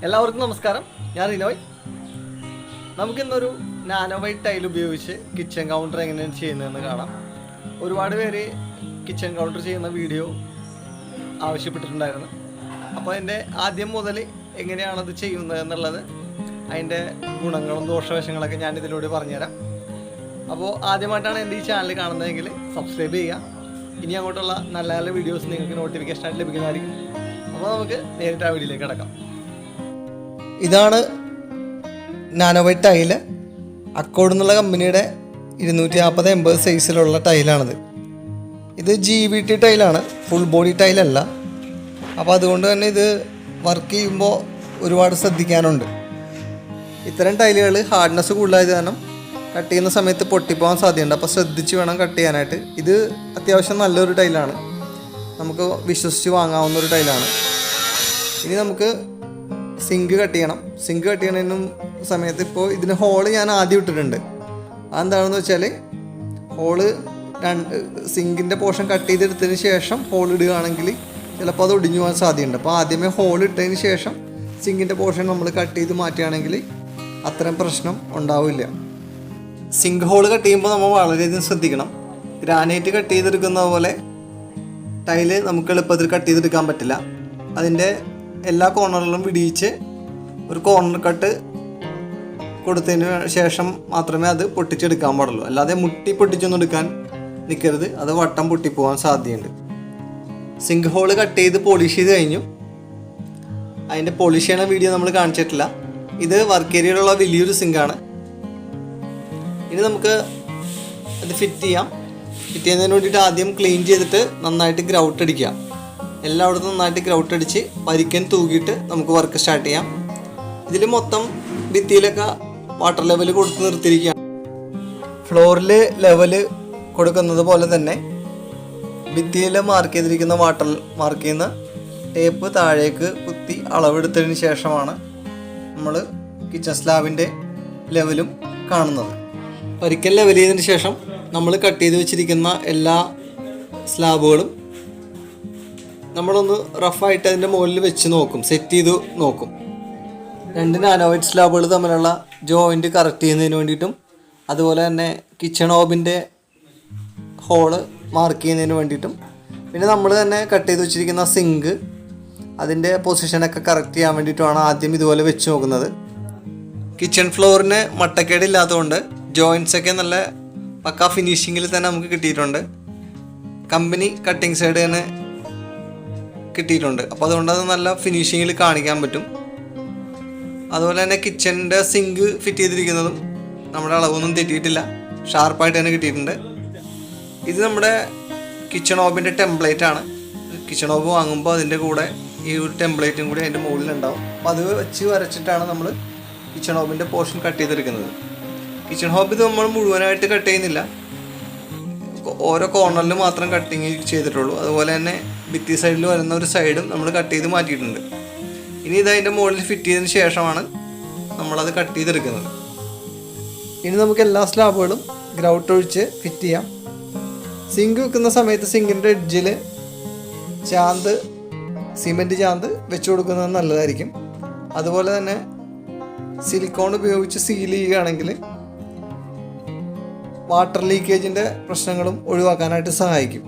എല്ലാവർക്കും നമസ്കാരം. ഞാൻ റിനോയ്. നമുക്കിന്നൊരു നാനോ വൈറ്റ് ടൈൽ ഉപയോഗിച്ച് കിച്ചൺ കൗണ്ടർ എങ്ങനെയാണ് ചെയ്യുന്നതെന്ന് കാണാം. ഒരുപാട് പേര് കിച്ചൺ കൗണ്ടർ ചെയ്യുന്ന വീഡിയോ ആവശ്യപ്പെട്ടിട്ടുണ്ടായിരുന്നു. അപ്പോൾ അതിൻ്റെ ആദ്യം മുതൽ എങ്ങനെയാണത് ചെയ്യുന്നത് എന്നുള്ളത്, അതിൻ്റെ ഗുണങ്ങളും ദോഷവശങ്ങളൊക്കെ ഞാൻ ഇതിലൂടെ പറഞ്ഞുതരാം. അപ്പോൾ ആദ്യമായിട്ടാണ് എൻ്റെ ഈ ചാനൽ കാണുന്നതെങ്കിൽ സബ്സ്ക്രൈബ് ചെയ്യുക. ഇനി അങ്ങോട്ടുള്ള നല്ല നല്ല വീഡിയോസ് നിങ്ങൾക്ക് നോട്ടിഫിക്കേഷനായിട്ട് ലഭിക്കുന്നതായിരിക്കും. അപ്പോൾ നമുക്ക് നേരിട്ട് ആ വീഡിയോയിലേക്ക് കിടക്കാം. ഇതാണ് നാനോ വൈറ്റ് ടൈല്. അക്കോഡ് എന്നുള്ള കമ്പനിയുടെ 240-80 സൈസിലുള്ള ടൈലാണിത്. ഇത് GVT ടൈലാണ്, ഫുൾ ബോഡി ടൈലല്ല. അപ്പോൾ അതുകൊണ്ട് തന്നെ ഇത് വർക്ക് ചെയ്യുമ്പോൾ ഒരുപാട് ശ്രദ്ധിക്കാനുണ്ട്. ഇത്തരം ടൈലുകൾ ഹാർഡ്നെസ് കൂടുതലായത് കാരണം കട്ട് ചെയ്യുന്ന സമയത്ത് പൊട്ടിപ്പോകാൻ സാധ്യതയുണ്ട്. അപ്പോൾ ശ്രദ്ധിച്ച് വേണം കട്ട് ചെയ്യാനായിട്ട്. ഇത് അത്യാവശ്യം നല്ലൊരു ടൈലാണ്, നമുക്ക് വിശ്വസിച്ച് വാങ്ങാവുന്ന ഒരു ടൈലാണ്. ഇനി നമുക്ക് സിങ്ക് കട്ട് ചെയ്യണം. സിങ്ക് കട്ട് ചെയ്യണതിനും സമയത്ത് ഇപ്പോൾ ഇതിന് ഹോള് ഞാൻ ആദ്യം ഇട്ടിട്ടുണ്ട്. അതെന്താണെന്ന് വെച്ചാൽ, ഹോള് സിങ്കിൻ്റെ പോർഷൻ കട്ട് ചെയ്തെടുത്തതിന് ശേഷം ഹോൾ ഇടുകയാണെങ്കിൽ ചിലപ്പോൾ അത് ഒടിഞ്ഞു പോകാൻ സാധ്യതയുണ്ട്. അപ്പോൾ ആദ്യമേ ഹോൾ ഇട്ടതിന് ശേഷം സിങ്കിൻ്റെ പോർഷൻ നമ്മൾ കട്ട് ചെയ്ത് മാറ്റുകയാണെങ്കിൽ അത്തരം പ്രശ്നം ഉണ്ടാവില്ല. സിങ്ക് ഹോൾ കട്ട് ചെയ്യുമ്പോൾ നമ്മൾ വളരെയധികം ശ്രദ്ധിക്കണം. ഗ്രാനൈറ്റ് കട്ട് ചെയ്തെടുക്കുന്ന പോലെ ടൈല് നമുക്ക് എളുപ്പത്തിൽ കട്ട് ചെയ്തെടുക്കാൻ പറ്റില്ല. അതിൻ്റെ എല്ലാ കോർണറിലും വിടിയിച്ച് ഒരു കോർണർ കട്ട് കൊടുത്തതിന് ശേഷം മാത്രമേ അത് പൊട്ടിച്ചെടുക്കാൻ പാടുള്ളൂ. അല്ലാതെ മുട്ടി പൊട്ടിച്ചൊന്നും എടുക്കാൻ നിൽക്കരുത്, അത് വട്ടം പൊട്ടിപ്പോകാൻ സാധ്യതയുണ്ട്. സിങ്ക് ഹോള് കട്ട് ചെയ്ത് പോളിഷ് ചെയ്ത് കഴിഞ്ഞു. അതിൻ്റെ പോളിഷ് ചെയ്യണ വീഡിയോ നമ്മൾ കാണിച്ചിട്ടില്ല. ഇത് വർക്ക് ഏരിയയിലുള്ള വലിയൊരു സിങ്കാണ്. ഇനി നമുക്ക് അത് ഫിറ്റ് ചെയ്യാം. ഫിറ്റ് ചെയ്യുന്നതിന് വേണ്ടിയിട്ട് ആദ്യം ക്ലീൻ ചെയ്തിട്ട് നന്നായിട്ട് ഗ്രൗട്ട് അടിക്കുക. എല്ലായിടത്തും നന്നായിട്ട് ഗ്രൗട്ട് അടിച്ച് പരിക്കൻ തൂക്കിയിട്ട് നമുക്ക് വർക്ക് സ്റ്റാർട്ട് ചെയ്യാം. ഇതിൽ മൊത്തം ഭിത്തിയിലൊക്കെ വാട്ടർ ലെവൽ കൊടുത്ത് നിർത്തിയിരിക്കുകയാണ്. ഫ്ലോറിൽ ലെവല് കൊടുക്കുന്നത് പോലെ തന്നെ ഭിത്തിയിൽ മാർക്ക് ചെയ്തിരിക്കുന്ന വാട്ടർ മാർക്ക് ചെയ്യുന്ന ടേപ്പ് താഴേക്ക് കുത്തി അളവെടുത്തതിന് ശേഷമാണ് നമ്മൾ കിച്ചൺ സ്ലാബിൻ്റെ ലെവലും കാണുന്നത്. പരിക്കൻ ലെവൽ ചെയ്തതിന് ശേഷം നമ്മൾ കട്ട് ചെയ്ത് വെച്ചിരിക്കുന്ന എല്ലാ സ്ലാബുകളും നമ്മളൊന്ന് റഫായിട്ട് അതിൻ്റെ മുകളിൽ വെച്ച് നോക്കും, സെറ്റ് ചെയ്ത് നോക്കും. 2 നാനോ വൈറ്റ് സ്ലാബുകൾ തമ്മിലുള്ള ജോയിൻറ്റ് കറക്റ്റ് ചെയ്യുന്നതിന് വേണ്ടിയിട്ടും അതുപോലെ തന്നെ കിച്ചൺ ഹോബിൻ്റെ ഹോള് മാർക്ക് ചെയ്യുന്നതിന് വേണ്ടിയിട്ടും, പിന്നെ നമ്മൾ തന്നെ കട്ട് ചെയ്ത് വെച്ചിരിക്കുന്ന സിങ്ക് അതിൻ്റെ പൊസിഷനൊക്കെ കറക്റ്റ് ചെയ്യാൻ വേണ്ടിയിട്ടുമാണ് ആദ്യം ഇതുപോലെ വെച്ച് നോക്കുന്നത്. കിച്ചൺ ഫ്ലോറിന് മട്ടക്കേടില്ലാത്തതുകൊണ്ട് ജോയിൻറ്റ്സൊക്കെ നല്ല പക്കാ ഫിനിഷിങ്ങിൽ തന്നെ നമുക്ക് കിട്ടിയിട്ടുണ്ട്. കമ്പനി കട്ടിങ് സൈഡ് തന്നെ കിട്ടിയിട്ടുണ്ട്. അപ്പോൾ അതുകൊണ്ട് അത് നല്ല ഫിനിഷിങ്ങിൽ കാണിക്കാൻ പറ്റും. അതുപോലെ തന്നെ കിച്ചണിൻ്റെ സിങ്ക് ഫിറ്റ് ചെയ്തിരിക്കുന്നതും നമ്മുടെ അളവൊന്നും തെറ്റിയിട്ടില്ല, ഷാർപ്പായിട്ട് തന്നെ കിട്ടിയിട്ടുണ്ട്. ഇത് നമ്മുടെ കിച്ചൺ ഹോബിൻ്റെ ടെംപ്ലേറ്റ് ആണ്. കിച്ചൺ ഹോബ് വാങ്ങുമ്പോൾ അതിൻ്റെ കൂടെ ഈ ഒരു ടെംപ്ലേറ്റും കൂടി അതിൻ്റെ മുകളിലുണ്ടാവും. അപ്പോൾ അത് വെച്ച് വരച്ചിട്ടാണ് നമ്മൾ കിച്ചൺ ഹോബിൻ്റെ പോർഷൻ കട്ട് ചെയ്തെടുക്കുന്നത്. കിച്ചൺ ഹോബ് ഇത് നമ്മൾ മുഴുവനായിട്ട് കട്ട് ചെയ്യുന്നില്ല, ഓരോ കോർണറിൽ മാത്രം കട്ടിങ് ചെയ്തിട്ടുള്ളൂ. അതുപോലെ തന്നെ ഭിത്തി സൈഡിൽ വരുന്ന ഒരു സൈഡും നമ്മൾ കട്ട് ചെയ്ത് മാറ്റിയിട്ടുണ്ട്. ഇനി ഇത് അതിൻ്റെ മുകളിൽ ഫിറ്റ് ചെയ്തതിന് ശേഷമാണ് നമ്മളത് കട്ട് ചെയ്തെടുക്കുന്നത്. ഇനി നമുക്ക് എല്ലാ സ്ലാബുകളും ഗ്രൗട്ട് ഒഴിച്ച് ഫിറ്റ് ചെയ്യാം. സിങ്ക് വെക്കുന്ന സമയത്ത് സിങ്കിൻ്റെ എഡ്ജിൽ സിമെൻറ്റ് ചാന്ത് വെച്ച് കൊടുക്കുന്നത് നല്ലതായിരിക്കും. അതുപോലെ തന്നെ സിലിക്കോൺ ഉപയോഗിച്ച് സീൽ ചെയ്യുകയാണെങ്കിൽ വാട്ടർ ലീക്കേജിൻ്റെ പ്രശ്നങ്ങളും ഒഴിവാക്കാനായിട്ട് സഹായിക്കും.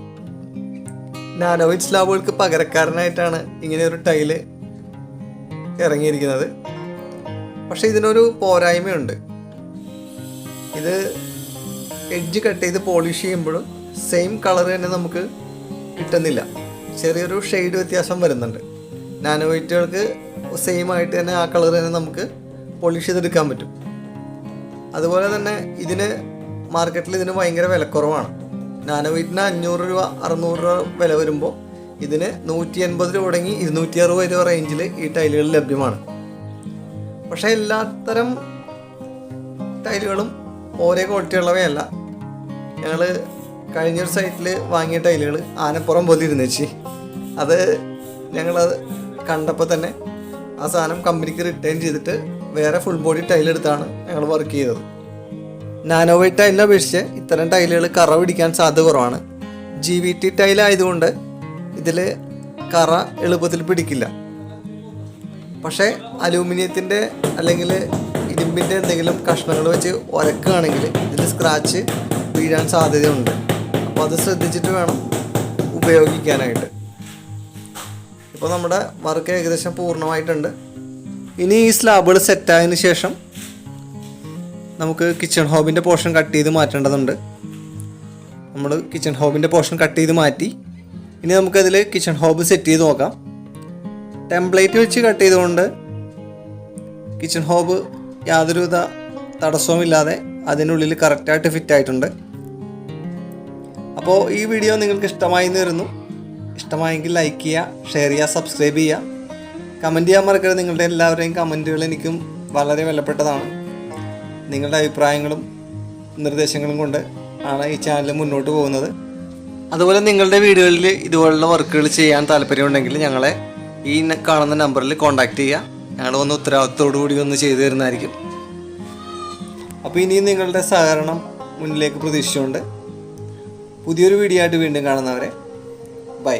നാനോ വൈറ്റ് സ്ലാബുകൾക്ക് പകരക്കാരനായിട്ടാണ് ഇങ്ങനെയൊരു ടൈല് ഇറങ്ങിയിരിക്കുന്നത്. പക്ഷേ ഇതിനൊരു പോരായ്മയുണ്ട്. ഇത് എഡ്ജ് കട്ട് ചെയ്ത് പോളിഷ് ചെയ്യുമ്പോഴും സെയിം കളർ തന്നെ നമുക്ക് കിട്ടുന്നില്ല, ചെറിയൊരു ഷെയ്ഡ് വ്യത്യാസം വരുന്നുണ്ട്. നാനോ വൈറ്റുകൾക്ക് സെയിം ആയിട്ട് തന്നെ ആ കളർ തന്നെ നമുക്ക് പോളിഷ് ചെയ്തെടുക്കാൻ പറ്റും. അതുപോലെ തന്നെ മാർക്കറ്റിൽ ഇതിന് ഭയങ്കര വിലക്കുറവാണ്. നാനോ വൈറ്റിന് 500 രൂപ 600 രൂപ വില വരുമ്പോൾ ഇതിന് 180 രൂപ തുടങ്ങി 260 രൂപ റേഞ്ചിൽ ഈ ടൈലുകൾ ലഭ്യമാണ്. പക്ഷേ എല്ലാത്തരം ടൈലുകളും ഒരേ ക്വാളിറ്റി ഉള്ളവയല്ല. ഞങ്ങൾ കഴിഞ്ഞൊരു സൈറ്റിൽ വാങ്ങിയ ടൈലുകൾ ആനപ്പുറം പോലെ ഇരുന്നേച്ചി. അത് ഞങ്ങളത് കണ്ടപ്പോൾ തന്നെ ആ സാധനം കമ്പനിക്ക് റിട്ടേൺ ചെയ്തിട്ട് വേറെ ഫുൾ ബോഡി ടൈലെടുത്താണ് ഞങ്ങൾ വർക്ക് ചെയ്തത്. നാനോ വൈറ്റ് ടൈലിനെ അപേക്ഷിച്ച് ഇത്തരം ടൈലുകൾ കറ പിടിക്കാൻ സാധ്യത കുറവാണ്. GVT ടൈലായതുകൊണ്ട് ഇതിൽ കറ എളുപ്പത്തിൽ പിടിക്കില്ല. പക്ഷേ അലൂമിനിയത്തിൻ്റെ അല്ലെങ്കിൽ ഇരുമ്പിൻ്റെ എന്തെങ്കിലും കഷ്ണങ്ങൾ വെച്ച് ഉരക്കുകയാണെങ്കിൽ ഇതിൽ സ്ക്രാച്ച് വീഴാൻ സാധ്യതയുണ്ട്. അപ്പോൾ അത് ശ്രദ്ധിച്ചിട്ട് വേണം ഉപയോഗിക്കാനായിട്ട്. ഇപ്പോൾ നമ്മുടെ വർക്ക് ഏകദേശം പൂർണ്ണമായിട്ടുണ്ട്. ഇനി ഈ സ്ലാബുകൾ സെറ്റായതിന് ശേഷം നമുക്ക് കിച്ചൺ ഹോബിൻ്റെ പോർഷൻ കട്ട് ചെയ്ത് മാറ്റേണ്ടതുണ്ട്. നമ്മൾ കിച്ചൺ ഹോബിൻ്റെ പോർഷൻ കട്ട് ചെയ്ത് മാറ്റി. ഇനി നമുക്കതിൽ കിച്ചൺ ഹോബ് സെറ്റ് ചെയ്ത് നോക്കാം. ടെംപ്ലേറ്റ് വെച്ച് കട്ട് ചെയ്തുകൊണ്ട് കിച്ചൺ ഹോബ് യാതൊരുവിധ തടസ്സവുമില്ലാതെ അതിനുള്ളിൽ കറക്റ്റായിട്ട് ഫിറ്റ് ആയിട്ടുണ്ട്. അപ്പോൾ ഈ വീഡിയോ നിങ്ങൾക്ക് ഇഷ്ടമായി എന്ന് വരുന്നു. ഇഷ്ടമായെങ്കിൽ ലൈക്ക് ചെയ്യുക, ഷെയർ ചെയ്യുക, സബ്സ്ക്രൈബ് ചെയ്യുക, കമൻറ്റ് ചെയ്യാൻ മറക്കരുത്. നിങ്ങളുടെ എല്ലാവരുടെയും കമൻറ്റുകൾ എനിക്കും വളരെ വിലപ്പെട്ടതാണ്. നിങ്ങളുടെ അഭിപ്രായങ്ങളും നിർദ്ദേശങ്ങളും കൊണ്ട് ആണ് ഈ ചാനൽ മുന്നോട്ട് പോകുന്നത്. അതുപോലെ നിങ്ങളുടെ വീടുകളിൽ ഇതുപോലുള്ള വർക്കുകൾ ചെയ്യാൻ താല്പര്യമുണ്ടെങ്കിൽ ഞങ്ങളെ ഈ കാണുന്ന നമ്പറിൽ കോൺടാക്റ്റ് ചെയ്യുക. ഞങ്ങൾ ഒന്ന് ഉത്തരവാദിത്തത്തോടു കൂടി ഒന്ന് ചെയ്തു തരുന്നതായിരിക്കും. അപ്പോൾ ഇനിയും നിങ്ങളുടെ സഹകരണം മുന്നിലേക്ക് പ്രതീക്ഷിച്ചുകൊണ്ട് പുതിയൊരു വീഡിയോ ആയിട്ട് വീണ്ടും കാണുന്നവരെ ബൈ.